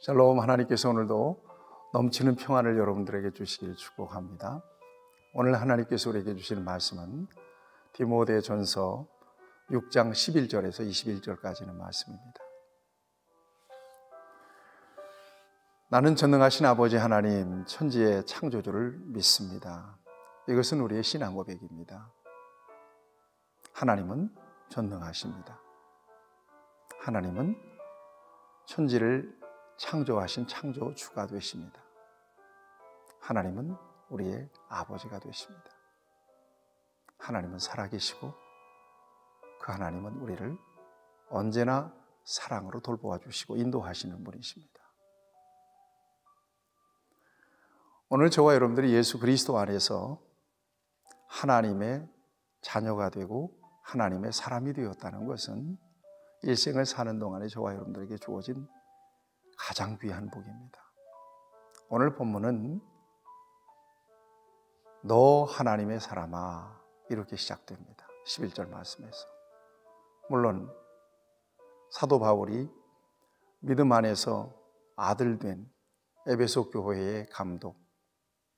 샬롬. 하나님께서 오늘도 넘치는 평안을 여러분들에게 주시길 축복합니다. 오늘 하나님께서 우리에게 주시는 말씀은 디모데전서 6장 11절에서 21절까지는 말씀입니다. 나는 전능하신 아버지 하나님 천지의 창조주를 믿습니다. 이것은 우리의 신앙 고백입니다. 하나님은 전능하십니다. 하나님은 천지를 창조하신 창조주가 되십니다. 하나님은 우리의 아버지가 되십니다. 하나님은 살아계시고 그 하나님은 우리를 언제나 사랑으로 돌보아 주시고 인도하시는 분이십니다. 오늘 저와 여러분들이 예수 그리스도 안에서 하나님의 자녀가 되고 하나님의 사람이 되었다는 것은 일생을 사는 동안에 저와 여러분들에게 주어진 가장 귀한 복입니다. 오늘 본문은 너 하나님의 사람아 이렇게 시작됩니다. 11절 말씀에서. 물론 사도 바울이 믿음 안에서 아들 된 에베소 교회의 감독,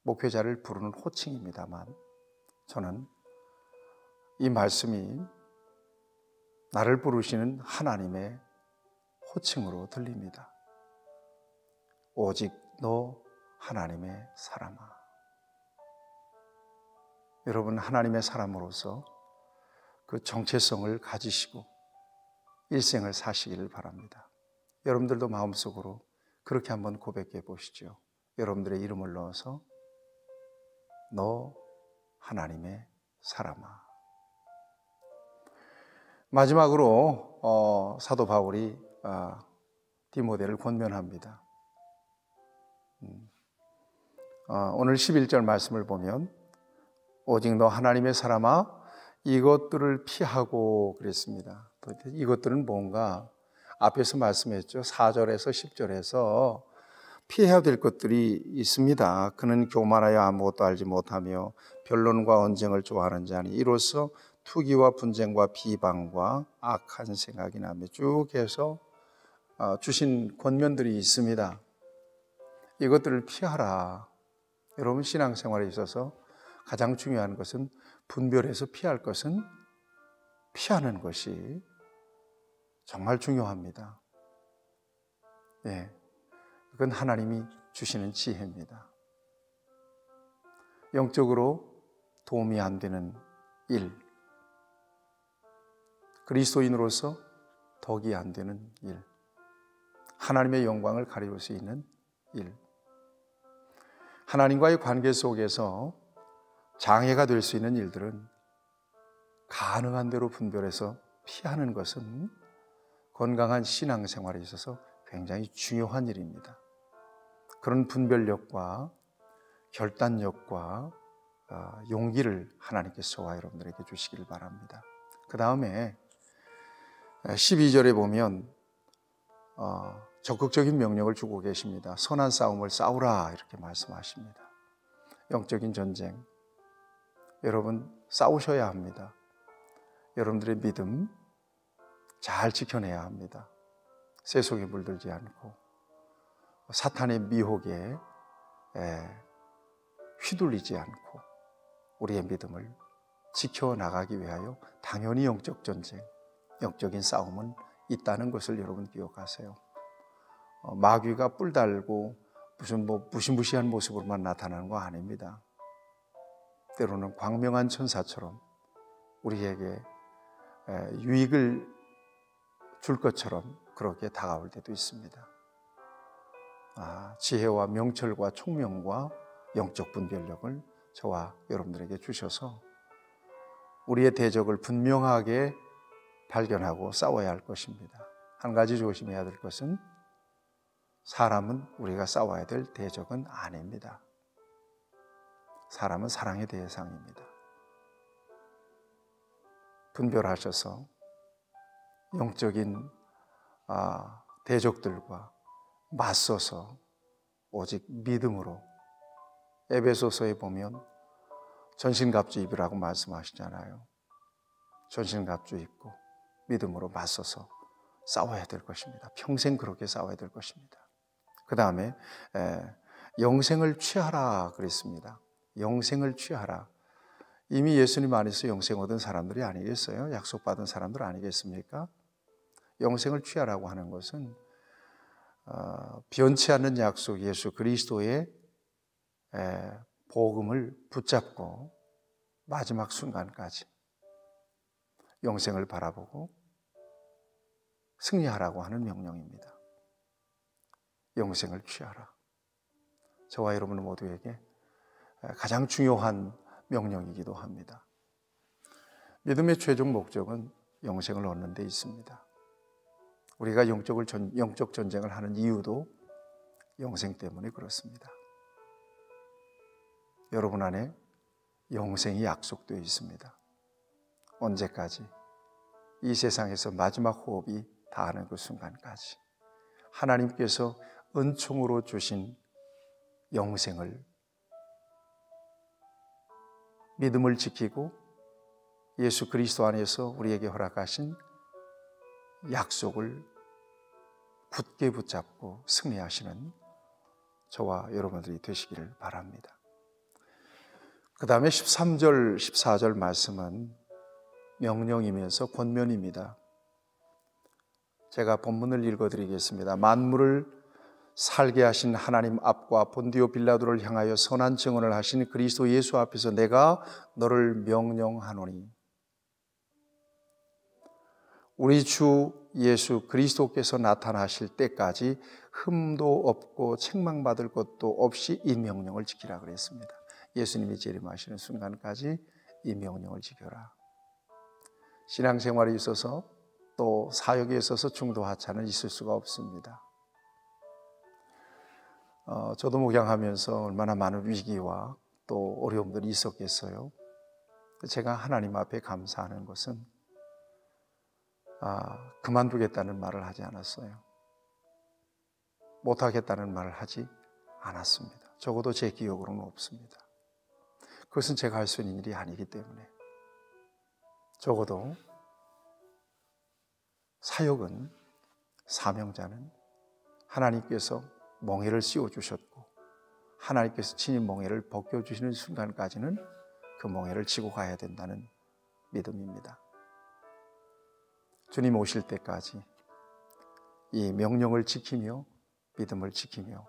목회자를 부르는 호칭입니다만 저는 이 말씀이 나를 부르시는 하나님의 호칭으로 들립니다. 오직 너 하나님의 사람아. 여러분, 하나님의 사람으로서 그 정체성을 가지시고 일생을 사시기를 바랍니다. 여러분들도 마음속으로 그렇게 한번 고백해 보시죠. 여러분들의 이름을 넣어서 너 하나님의 사람아. 마지막으로 사도 바울이 디모데를 권면합니다. 오늘 11절 말씀을 보면 오직 너 하나님의 사람아 이것들을 피하고 그랬습니다. 이것들은 뭔가 앞에서 말씀했죠. 4절에서 10절에서 피해야 될 것들이 있습니다. 그는 교만하여 아무것도 알지 못하며 변론과 언쟁을 좋아하는 자니 이로써 투기와 분쟁과 비방과 악한 생각이 나며 쭉 해서 주신 권면들이 있습니다. 이것들을 피하라. 여러분, 신앙생활에 있어서 가장 중요한 것은 분별해서 피할 것은 피하는 것이 정말 중요합니다. 네, 그건 하나님이 주시는 지혜입니다. 영적으로 도움이 안 되는 일, 그리스도인으로서 덕이 안 되는 일, 하나님의 영광을 가리울 수 있는 일, 하나님과의 관계 속에서 장애가 될 수 있는 일들은 가능한 대로 분별해서 피하는 것은 건강한 신앙생활에 있어서 굉장히 중요한 일입니다. 그런 분별력과 결단력과 용기를 하나님께서 저와 여러분들에게 주시길 바랍니다. 그 다음에 12절에 보면 적극적인 명령을 주고 계십니다. 선한 싸움을 싸우라 이렇게 말씀하십니다. 영적인 전쟁, 여러분 싸우셔야 합니다. 여러분들의 믿음 잘 지켜내야 합니다. 세속에 물들지 않고 사탄의 미혹에 휘둘리지 않고 우리의 믿음을 지켜나가기 위하여 당연히 영적 전쟁, 영적인 싸움은 있다는 것을 여러분 기억하세요. 마귀가 뿔 달고 무슨 무시무시한 모습으로만 나타나는 거 아닙니다. 때로는 광명한 천사처럼 우리에게 유익을 줄 것처럼 그렇게 다가올 때도 있습니다. 지혜와 명철과 총명과 영적 분별력을 저와 여러분들에게 주셔서 우리의 대적을 분명하게 발견하고 싸워야 할 것입니다. 한 가지 조심해야 될 것은 사람은 우리가 싸워야 될 대적은 아닙니다. 사람은 사랑의 대상입니다. 분별하셔서 영적인 대적들과 맞서서 오직 믿음으로, 에베소서에 보면 전신갑주 입으라고 말씀하시잖아요. 전신갑주 입고 믿음으로 맞서서 싸워야 될 것입니다. 평생 그렇게 싸워야 될 것입니다. 그 다음에 영생을 취하라 그랬습니다. 영생을 취하라. 이미 예수님 안에서 영생 얻은 사람들이 아니겠어요? 약속받은 사람들 아니겠습니까? 영생을 취하라고 하는 것은 변치 않는 약속 예수 그리스도의 복음을 붙잡고 마지막 순간까지 영생을 바라보고 승리하라고 하는 명령입니다. 영생을 취하라. 저와 여러분 모두에게 가장 중요한 명령이기도 합니다. 믿음의 최종 목적은 영생을 얻는 데 있습니다. 우리가 영적 전쟁을 하는 이유도 영생 때문에 그렇습니다. 여러분 안에 영생이 약속되어 있습니다. 언제까지? 이 세상에서 마지막 호흡이 다하는 그 순간까지 하나님께서 은총으로 주신 영생을 믿음을 지키고 예수 그리스도 안에서 우리에게 허락하신 약속을 굳게 붙잡고 승리하시는 저와 여러분들이 되시기를 바랍니다. 그 다음에 13절, 14절 말씀은 명령이면서 권면입니다. 제가 본문을 읽어드리겠습니다. 만물을 살게 하신 하나님 앞과 본디오 빌라도를 향하여 선한 증언을 하신 그리스도 예수 앞에서 내가 너를 명령하노니 우리 주 예수 그리스도께서 나타나실 때까지 흠도 없고 책망받을 것도 없이 이 명령을 지키라 그랬습니다. 예수님이 재림하시는 순간까지 이 명령을 지켜라. 신앙생활에 있어서 또 사역에 있어서 중도 하차는 있을 수가 없습니다. 저도 목양하면서 얼마나 많은 위기와 또 어려움들이 있었겠어요. 제가 하나님 앞에 감사하는 것은 그만두겠다는 말을 하지 않았어요. 못하겠다는 말을 하지 않았습니다. 적어도 제 기억으로는 없습니다. 그것은 제가 할 수 있는 일이 아니기 때문에 적어도 사역은 사명자는 하나님께서 멍에를 씌워주셨고 하나님께서 친히 멍에를 벗겨주시는 순간까지는 그 멍에를 지고 가야 된다는 믿음입니다. 주님 오실 때까지 이 명령을 지키며 믿음을 지키며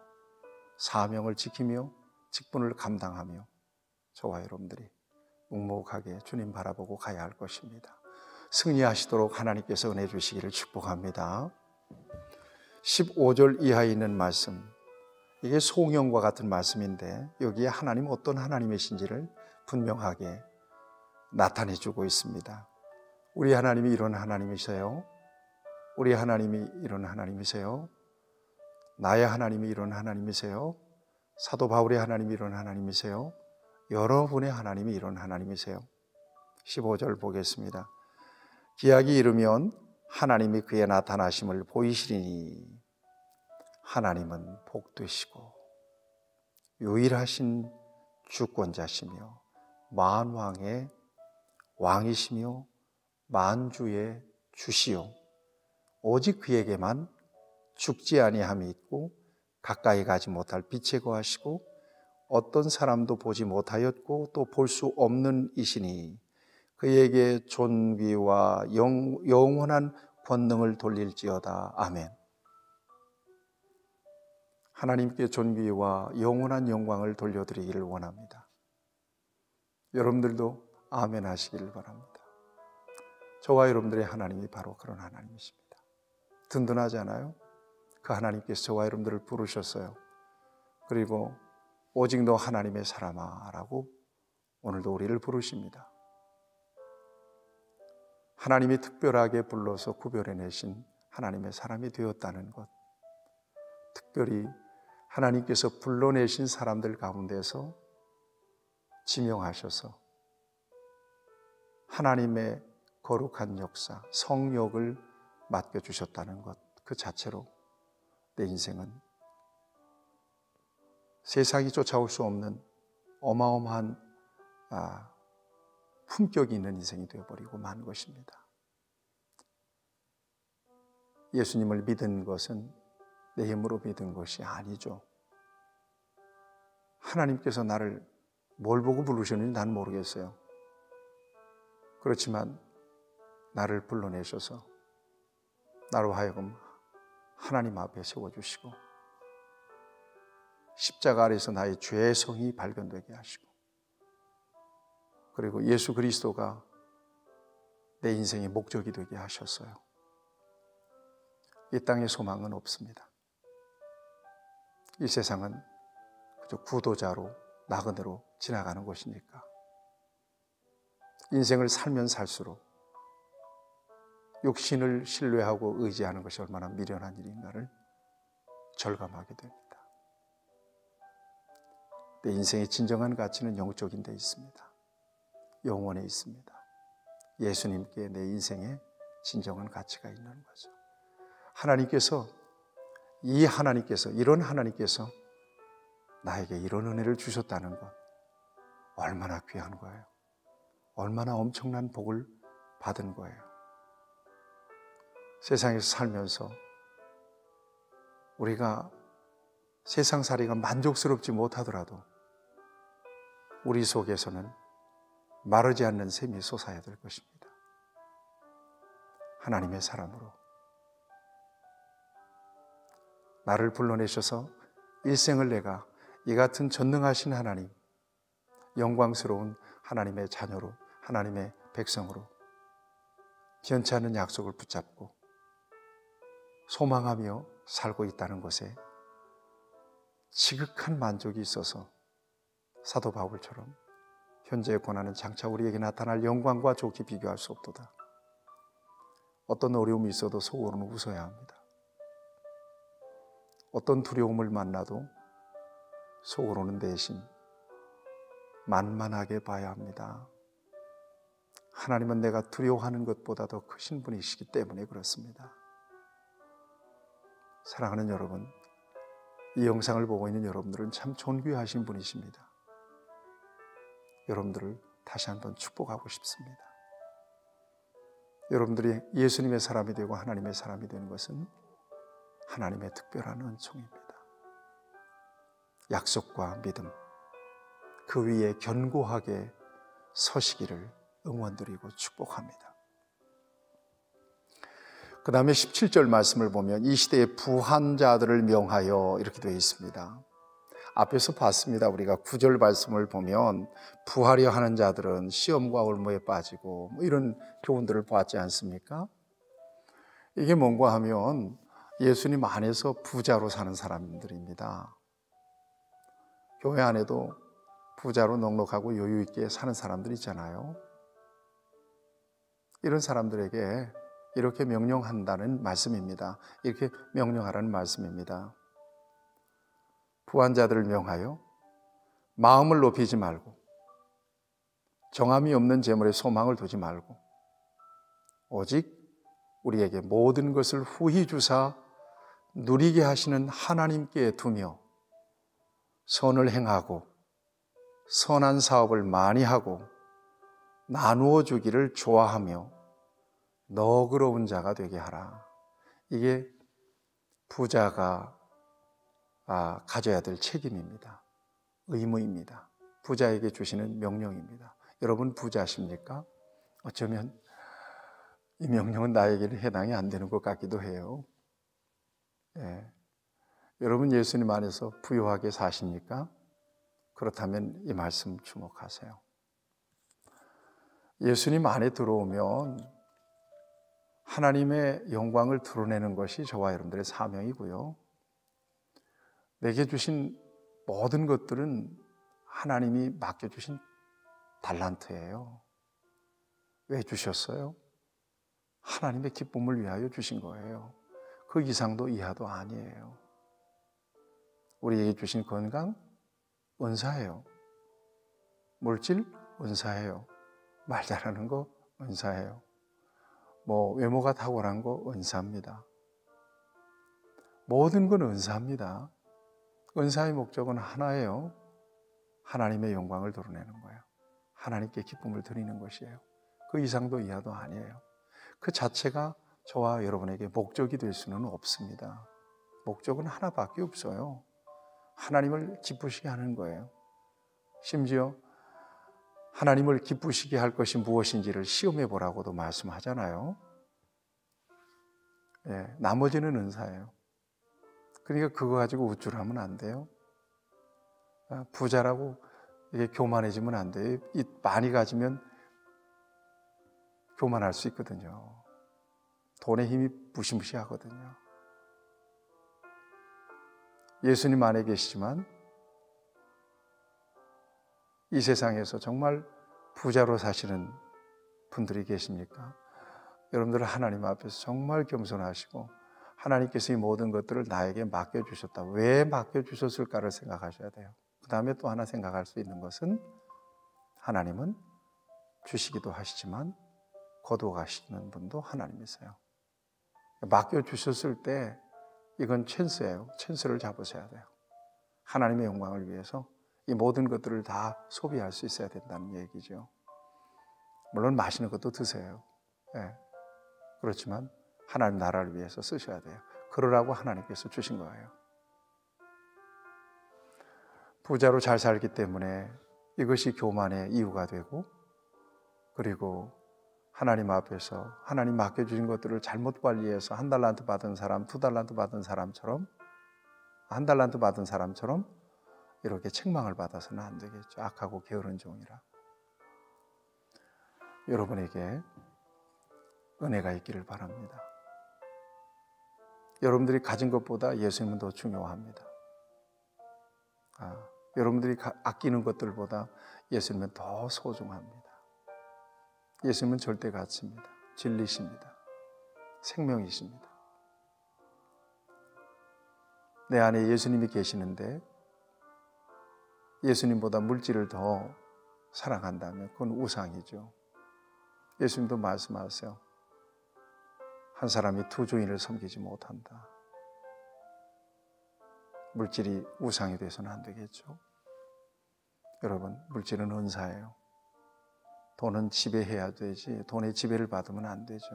사명을 지키며 직분을 감당하며 저와 여러분들이 묵묵하게 주님 바라보고 가야 할 것입니다. 승리하시도록 하나님께서 은혜 주시기를 축복합니다. 15절 이하에 있는 말씀, 이게 송영과 같은 말씀인데 여기에 하나님 어떤 하나님이신지를 분명하게 나타내주고 있습니다. 우리 하나님이 이런 하나님이세요. 우리 하나님이 이런 하나님이세요. 나의 하나님이 이런 하나님이세요. 사도 바울의 하나님이 이런 하나님이세요. 여러분의 하나님이 이런 하나님이세요. 15절 보겠습니다. 기약이 이르면 하나님이 그의 나타나심을 보이시리니 하나님은 복되시고 유일하신 주권자시며 만왕의 왕이시며 만주의 주시요 오직 그에게만 죽지 아니함이 있고 가까이 가지 못할 빛에 거하시고 어떤 사람도 보지 못하였고 또 볼 수 없는 이시니 그에게 존귀와 영원한 권능을 돌릴지어다. 아멘. 하나님께 존귀와 영원한 영광을 돌려드리기를 원합니다. 여러분들도 아멘 하시기를 바랍니다. 저와 여러분들의 하나님이 바로 그런 하나님이십니다. 든든하지 않아요? 그 하나님께서 저와 여러분들을 부르셨어요. 그리고 오직 너 하나님의 사람아 라고 오늘도 우리를 부르십니다. 하나님이 특별하게 불러서 구별해내신 하나님의 사람이 되었다는 것, 특별히 하나님께서 불러내신 사람들 가운데서 지명하셔서 하나님의 거룩한 역사, 성역을 맡겨주셨다는 것, 그 자체로 내 인생은 세상이 쫓아올 수 없는 어마어마한 품격이 있는 인생이 되어버리고 만 것입니다. 예수님을 믿은 것은 내 힘으로 믿은 것이 아니죠. 하나님께서 나를 뭘 보고 부르셨는지 난 모르겠어요. 그렇지만 나를 불러내셔서 나로 하여금 하나님 앞에 세워주시고 십자가 아래서 나의 죄의 성이 발견되게 하시고, 그리고 예수 그리스도가 내 인생의 목적이 되게 하셨어요. 이 땅에 소망은 없습니다. 이 세상은 그저 구도자로 나그네로 지나가는 것이니까 인생을 살면 살수록 육신을 신뢰하고 의지하는 것이 얼마나 미련한 일인가를 절감하게 됩니다. 내 인생의 진정한 가치는 영적인 데 있습니다. 영원에 있습니다. 예수님께 내 인생의 진정한 가치가 있는 거죠. 이런 하나님께서 나에게 이런 은혜를 주셨다는 것, 얼마나 귀한 거예요. 얼마나 엄청난 복을 받은 거예요. 세상에서 살면서 우리가 세상살이가 만족스럽지 못하더라도 우리 속에서는 마르지 않는 샘이 솟아야 될 것입니다. 하나님의 사람으로 나를 불러내셔서 일생을 내가 이 같은 전능하신 하나님, 영광스러운 하나님의 자녀로, 하나님의 백성으로 변치 않는 약속을 붙잡고 소망하며 살고 있다는 것에 지극한 만족이 있어서 사도 바울처럼 현재의 고난은 장차 우리에게 나타날 영광과 좋게 비교할 수 없도다. 어떤 어려움이 있어도 속으로는 웃어야 합니다. 어떤 두려움을 만나도 속으로는 대신 만만하게 봐야 합니다. 하나님은 내가 두려워하는 것보다 더 크신 분이시기 때문에 그렇습니다. 사랑하는 여러분, 이 영상을 보고 있는 여러분들은 참 존귀하신 분이십니다. 여러분들을 다시 한번 축복하고 싶습니다. 여러분들이 예수님의 사람이 되고 하나님의 사람이 되는 것은 하나님의 특별한 은총입니다. 약속과 믿음, 그 위에 견고하게 서시기를 응원드리고 축복합니다. 그 다음에 17절 말씀을 보면 이 시대의 부한 자들을 명하여 이렇게 되어 있습니다. 앞에서 봤습니다. 우리가 9절 말씀을 보면 부하려 하는 자들은 시험과 올무에 빠지고 이런 교훈들을 보았지 않습니까? 이게 뭔가 하면 예수님 안에서 부자로 사는 사람들입니다. 교회 안에도 부자로 넉넉하고 여유 있게 사는 사람들 있잖아요. 이런 사람들에게 이렇게 명령한다는 말씀입니다. 이렇게 명령하라는 말씀입니다. 부한 자들을 명하여 마음을 높이지 말고 정함이 없는 재물에 소망을 두지 말고 오직 우리에게 모든 것을 후히 주사 누리게 하시는 하나님께 두며 선을 행하고 선한 사업을 많이 하고 나누어 주기를 좋아하며 너그러운 자가 되게 하라. 이게 부자가 가져야 될 책임입니다. 의무입니다. 부자에게 주시는 명령입니다. 여러분 부자십니까? 어쩌면 이 명령은 나에게는 해당이 안 되는 것 같기도 해요. 예. 여러분 예수님 안에서 부유하게 사십니까? 그렇다면 이 말씀 주목하세요. 예수님 안에 들어오면 하나님의 영광을 드러내는 것이 저와 여러분들의 사명이고요. 내게 주신 모든 것들은 하나님이 맡겨주신 달란트예요. 왜 주셨어요? 하나님의 기쁨을 위하여 주신 거예요. 그 이상도 이하도 아니에요. 우리에게 주신 건강, 은사예요. 물질, 은사예요. 말 잘하는 거, 은사예요. 외모가 탁월한 거, 은사입니다. 모든 건 은사입니다. 은사의 목적은 하나예요. 하나님의 영광을 드러내는 거예요. 하나님께 기쁨을 드리는 것이에요. 그 이상도 이하도 아니에요. 그 자체가 저와 여러분에게 목적이 될 수는 없습니다. 목적은 하나밖에 없어요. 하나님을 기쁘시게 하는 거예요. 심지어 하나님을 기쁘시게 할 것이 무엇인지를 시험해 보라고도 말씀하잖아요. 예, 나머지는 은사예요. 그러니까 그거 가지고 우쭐하면 안 돼요. 부자라고 이게 교만해지면 안 돼요. 이 많이 가지면 교만할 수 있거든요. 돈의 힘이 무시무시하거든요. 예수님 안에 계시지만 이 세상에서 정말 부자로 사시는 분들이 계십니까? 여러분들은 하나님 앞에서 정말 겸손하시고 하나님께서 이 모든 것들을 나에게 맡겨주셨다. 왜 맡겨주셨을까를 생각하셔야 돼요. 그 다음에 또 하나 생각할 수 있는 것은 하나님은 주시기도 하시지만 거두어 가시는 분도 하나님이세요. 맡겨주셨을 때 이건 찬스예요. 찬스를 잡으셔야 돼요. 하나님의 영광을 위해서 이 모든 것들을 다 소비할 수 있어야 된다는 얘기죠. 물론 맛있는 것도 드세요. 네. 그렇지만 하나님 나라를 위해서 쓰셔야 돼요. 그러라고 하나님께서 주신 거예요. 부자로 잘 살기 때문에 이것이 교만의 이유가 되고, 그리고 하나님 앞에서 하나님 맡겨주신 것들을 잘못 관리해서 1달란트 받은 사람, 2달란트 받은 사람처럼, 1달란트 받은 사람처럼 이렇게 책망을 받아서는 안 되겠죠. 악하고 게으른 종이라. 여러분에게 은혜가 있기를 바랍니다. 여러분들이 가진 것보다 예수님은 더 중요합니다. 여러분들이 아끼는 것들보다 예수님은 더 소중합니다. 예수님은 절대 가치입니다. 진리십니다. 생명이십니다. 내 안에 예수님이 계시는데 예수님보다 물질을 더 사랑한다면 그건 우상이죠. 예수님도 말씀하세요. 한 사람이 두 주인을 섬기지 못한다. 물질이 우상이 돼서는 안 되겠죠. 여러분, 물질은 은사예요. 돈은 지배해야 되지 돈의 지배를 받으면 안 되죠.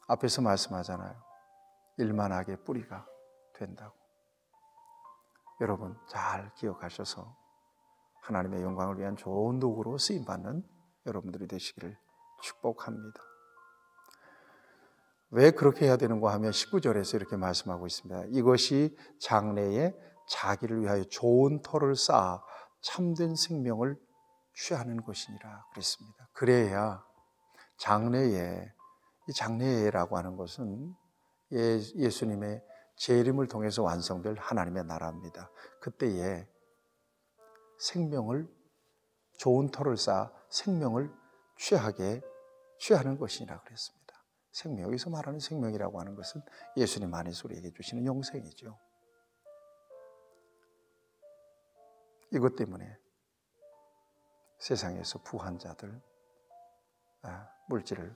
앞에서 말씀하잖아요. 일만하게 뿌리가 된다고. 여러분 잘 기억하셔서 하나님의 영광을 위한 좋은 도구로 쓰임받는 여러분들이 되시기를 축복합니다. 왜 그렇게 해야 되는가 하면 19절에서 이렇게 말씀하고 있습니다. 이것이 장래에 자기를 위하여 좋은 터를 쌓아 참된 생명을 취하는 것이니라 그랬습니다. 그래야 장래에, 이 장래에라고 하는 것은 예수님의 재림을 통해서 완성될 하나님의 나라입니다. 그때에 생명을, 좋은 터를 쌓아 생명을 취하는 것이니라 그랬습니다. 생명, 여기서 말하는 생명이라고 하는 것은 예수님 안에서 우리에게 주시는 영생이죠. 이것 때문에 세상에서 부한 자들, 물질을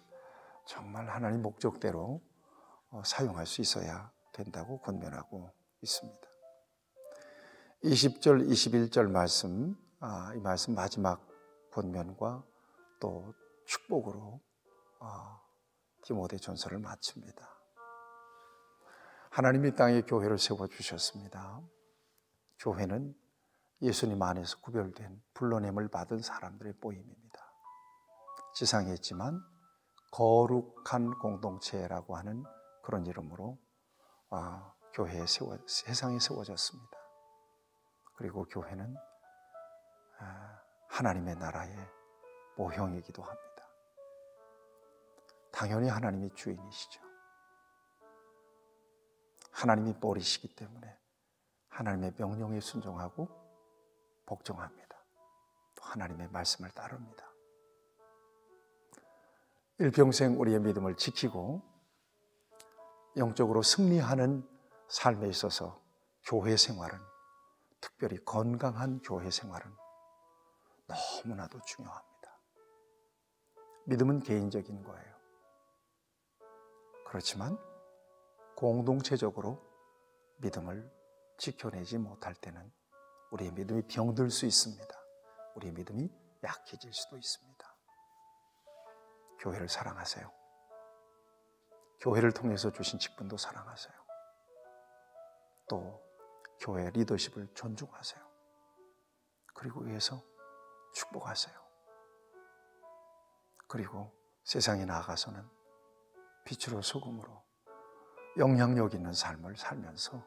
정말 하나님 목적대로 사용할 수 있어야 된다고 권면하고 있습니다. 20절, 21절 말씀, 이 말씀 마지막 권면과 또 축복으로 디모데전서를 마칩니다. 하나님이 땅에 교회를 세워주셨습니다. 교회는 예수님 안에서 구별된 불러냄을 받은 사람들의 모임입니다. 지상에 있지만 거룩한 공동체라고 하는 그런 이름으로 세상에 세워졌습니다. 그리고 교회는 하나님의 나라의 모형이기도 합니다. 당연히 하나님이 주인이시죠. 하나님이 머리시기 때문에 하나님의 명령에 순종하고 복종합니다. 또 하나님의 말씀을 따릅니다. 일평생 우리의 믿음을 지키고 영적으로 승리하는 삶에 있어서 교회 생활은, 특별히 건강한 교회 생활은 너무나도 중요합니다. 믿음은 개인적인 거예요. 그렇지만 공동체적으로 믿음을 지켜내지 못할 때는 우리의 믿음이 병들 수 있습니다. 우리의 믿음이 약해질 수도 있습니다. 교회를 사랑하세요. 교회를 통해서 주신 직분도 사랑하세요. 또 교회 리더십을 존중하세요. 그리고 위해서 축복하세요. 그리고 세상에 나아가서는 빛으로 소금으로 영향력 있는 삶을 살면서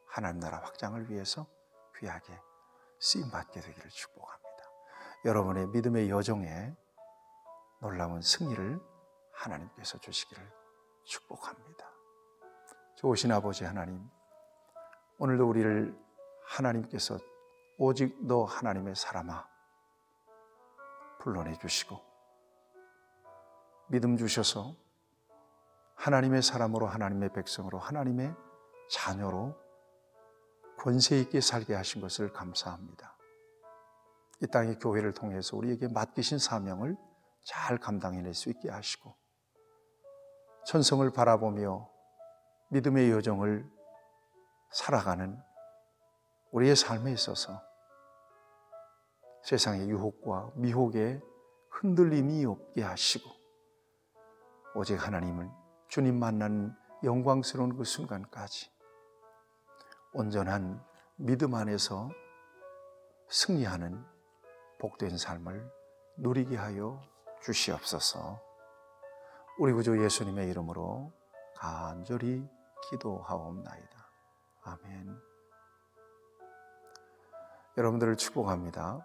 하나님 나라 확장을 위해서 귀하게 쓰임받게 되기를 축복합니다. 여러분의 믿음의 여정에 놀라운 승리를 하나님께서 주시기를 축복합니다. 좋으신 아버지 하나님, 오늘도 우리를 하나님께서 오직 너 하나님의 사람아 불러내 주시고 믿음 주셔서 하나님의 사람으로, 하나님의 백성으로, 하나님의 자녀로 권세 있게 살게 하신 것을 감사합니다. 이 땅의 교회를 통해서 우리에게 맡기신 사명을 잘 감당해낼 수 있게 하시고 천성을 바라보며 믿음의 여정을 살아가는 우리의 삶에 있어서 세상의 유혹과 미혹에 흔들림이 없게 하시고 오직 하나님을 주님 만나는 영광스러운 그 순간까지 온전한 믿음 안에서 승리하는 복된 삶을 누리게 하여 주시옵소서. 우리 구주 예수님의 이름으로 간절히 기도하옵나이다. 아멘. 여러분들을 축복합니다.